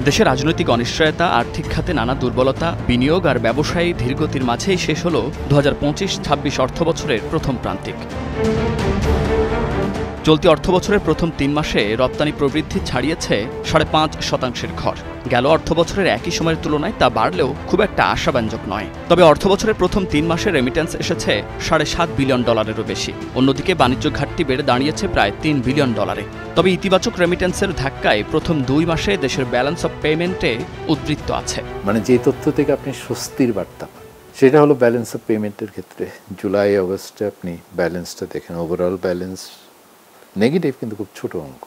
দেশে রাজনৈতিক অনিশ্চয়তা, আর্থিক খাতে নানা দুর্বলতা, বিনিয়োগ আর ব্যবসায়ী ধীরগতির মাঝেই শেষ হল 2025-26 অর্থবছরের প্রথম প্রান্তিক। চলতি অর্থবছরের প্রথম ৩ মাসে রপ্তানি প্রবৃদ্ধি ছাড়িয়েছে ৫.৫% ঘর। গেল অর্থবছরের একই সময়ের তুলনায় তা বাড়লেও খুব একটা আশাব্যঞ্জক নয়। তবে অর্থবছরের প্রথম ৩ মাসে রেমিট্যান্স এসেছে $৭.৫ বিলিয়ন বেশি। অন্যদিকে বাণিজ্য ঘাটতি বেড়ে দাঁড়িয়েছে প্রায় $৩ বিলিয়ন। তবে ইতিবাচক রেমিট্যান্সের ধাক্কায় প্রথম ২ মাসে দেশের ব্যালেন্স অফ পেমেন্টে উদ্বৃত্ত আছে। মানে যে তথ্য থেকে আপনি স্বস্তির বার্তা পান সেটা হলো ব্যালেন্স অফ পেমেন্টের ক্ষেত্রে জুলাই আগস্টে আপনি ব্যালেন্সটা দেখেন, ওভারঅল ব্যালেন্স নেগেটিভ, কিন্তু খুব ছোট অঙ্ক।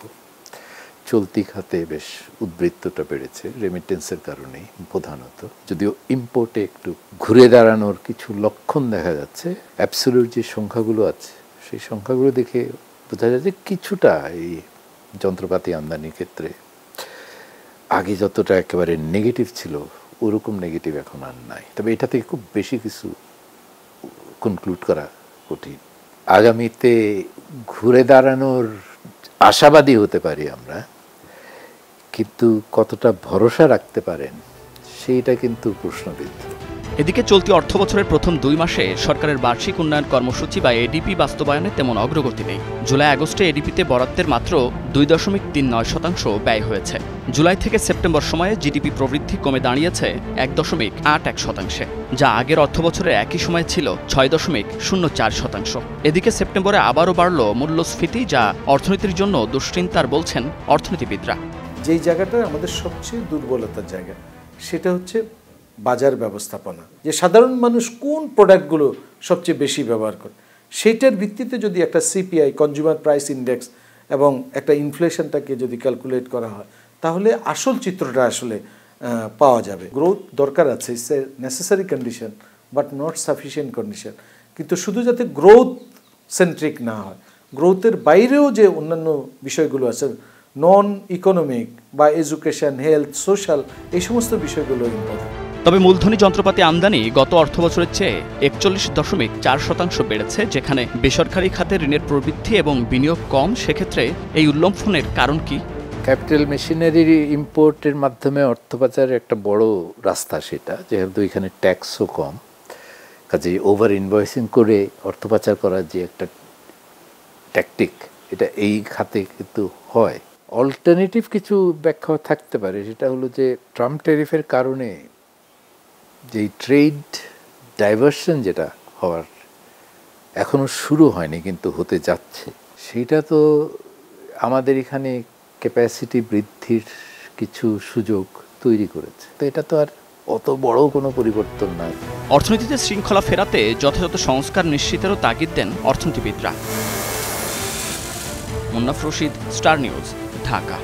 চলতি খাতে বেশ উদ্বৃত্তটা বেড়েছে রেমিটেন্সের কারণেই প্রধানত, যদিও ইম্পোর্টে একটু ঘুরে দাঁড়ানোর কিছু লক্ষণ দেখা যাচ্ছে। অ্যাবসলিউট যে সংখ্যাগুলো আছে সেই সংখ্যাগুলো দেখে বোঝা যায় যে কিছুটা এই যন্ত্রপাতি আমদানির ক্ষেত্রে আগে যতটা একেবারে নেগেটিভ ছিল ওরকম নেগেটিভ এখন আর নাই। তবে এটা থেকে খুব বেশি কিছু কনক্লুড করা কঠিন। আগামীতে ঘুরে দাঁড়ানোর আশাবাদী হতে পারি আমরা, কিন্তু কতটা ভরসা রাখতে পারেন সেইটা কিন্তু প্রশ্নবিদ্ধ। এদিকে চলতি অর্থবছরের প্রথম ২ মাসে সরকারের বার্ষিক উন্নয়ন কর্মসূচি বা এডিপি বাস্তবায়নে তেমন অগ্রগতি নেই। জুলাই আগস্টে এডিপিতে বরাদ্দের মাত্র ২.৩৯% ব্যয় হয়েছে। জুলাই থেকে সেপ্টেম্বর সময়ে জিডিপি প্রবৃদ্ধি কমে দাঁড়িয়েছে ১.৮১%, যা আগের অর্থবছরের একই সময়ে ছিল ৬.০৪%। এদিকে সেপ্টেম্বরে আবারও বাড়ল মূল্যস্ফীতি, যা অর্থনীতির জন্য দুশ্চিন্তার বলছেন অর্থনীতিবিদরা। যেই জায়গাটা আমাদের সবচেয়ে দুর্বলতার জায়গা সেটা হচ্ছে বাজার ব্যবস্থাপনা, যে সাধারণ মানুষ কোন প্রোডাক্টগুলো সবচেয়ে বেশি ব্যবহার করে সেইটার ভিত্তিতে যদি একটা সিপিআই, কনজিউমার প্রাইস ইন্ডেক্স, এবং একটা ইনফ্লেশনটাকে যদি ক্যালকুলেট করা হয় তাহলে আসল চিত্রটা আসলে পাওয়া যাবে। গ্রোথ দরকার আছে, it's a necessary condition but not sufficient condition. কিন্তু শুধু যাতে গ্রোথ সেন্ট্রিক না হয়, গ্রোথের বাইরেও যে অন্যান্য বিষয়গুলো আছে, নন ইকোনমিক বা এডুকেশন, হেলথ, সোশ্যাল, এই সমস্ত বিষয়গুলো ইম্পর্টেন্ট। তবে মূলধনী যন্ত্রপাতি আমদানি গত অর্থবছরের চেয়ে ৪১.৪% বেড়েছে, যেখানে বেসরকারি খাতে ঋণের প্রবৃদ্ধি এবং বিনিয়োগ কম। সেক্ষেত্রে এই উল্লম্ফনের কারণ কি? ক্যাপিটাল মেশিনারি ইম্পোর্টের মাধ্যমে অর্থ পাচারের একটা বড় রাস্তা সেটা, যেহেতু এখানে ট্যাক্সও কম, কাজে ওভার ইনভয়েসিং করে অর্থ পাচার করার যে একটা ট্যাকটিক, এটা এই খাতে কিন্তু হয়। অল্টারনেটিভ কিছু ব্যাখ্যা থাকতে পারে, সেটা হলো যে ট্রাম্প ট্যারিফের কারণে যেই ট্রেড ডাইভার্সন যেটা হওয়ার এখনও শুরু হয়নি কিন্তু হতে যাচ্ছে, সেইটা তো আমাদের এখানে ক্যাপাসিটি বৃদ্ধির কিছু সুযোগ তৈরি করেছে। তো এটা তো আর অত বড় কোনো পরিবর্তন নয়। অর্থনীতিতে শৃঙ্খলা ফেরাতে যথাযথ সংস্কার নিশ্চিতেরও তাগিদ দেন অর্থনীতিবিদরা। Munnaf Rashid, Star News, Dhaka.